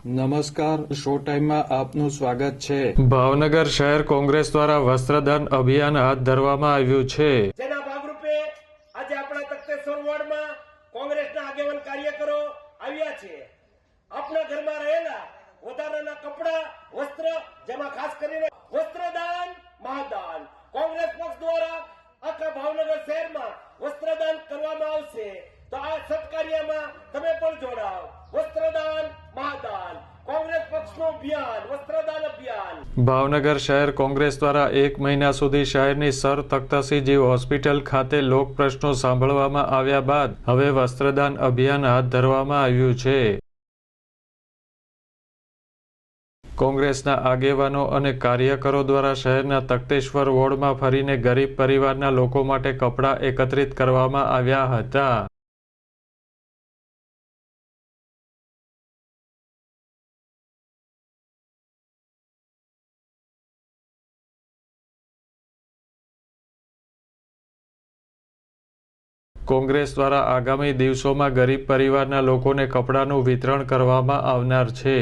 નમસ્કાર, શો ટાઈમમાં આપનું સ્વાગત છે। ભાવનગર શહેર કોંગ્રેસ દ્વારા વસ્ત્રદાન અભિયાન હાથ ધરવામાં આવ્યું છે। જેના ભાગરૂપે આજે આપણા તખતેશ્વર વોર્ડમાં કોંગ્રેસના આગેવાન કાર્યકરો આવ્યા છે। આપણા ઘરમાં રહેલા વધારાના કપડા, વસ્ત્ર, જેમાં ખાસ કરીને વસ્ત્રદાન મહાદાન કોંગ્રેસ પક્ષ દ્વારા આખા ભાવનગર શહેરમાં વસ્ત્રદાન કરવામાં આવશે। તો આ સત્કાર્યમાં તમે પણ જોડાઓ। વસ્ત્રદાન મહાદાન કોંગ્રેસ પક્ષનું અભિયાન, વસ્ત્રદાન અભિયાન। ભાવનગર શહેર કોંગ્રેસ દ્વારા 1 મહિના સુધી શહેરની સર તખ્તસિંહજી હોસ્પિટલ ખાતે લોક પ્રશ્નો સાંભળવામાં આવ્યા બાદ હવે વસ્ત્રદાન અભિયાન હાથ ધરવામાં આવ્યું છે। કોંગ્રેસના આગેવાનો અને કાર્યકરો દ્વારા શહેરના તખ્તેશ્વર વોર્ડમાં ફરીને ગરીબ પરિવારના લોકો માટે કપડાં એકત્રિત કરવામાં આવ્યા હતા। કોંગ્રેસ દ્વારા આગામી દિવસોમાં ગરીબ પરિવારના લોકોને કપડાનું વિતરણ કરવામાં આવનાર છે।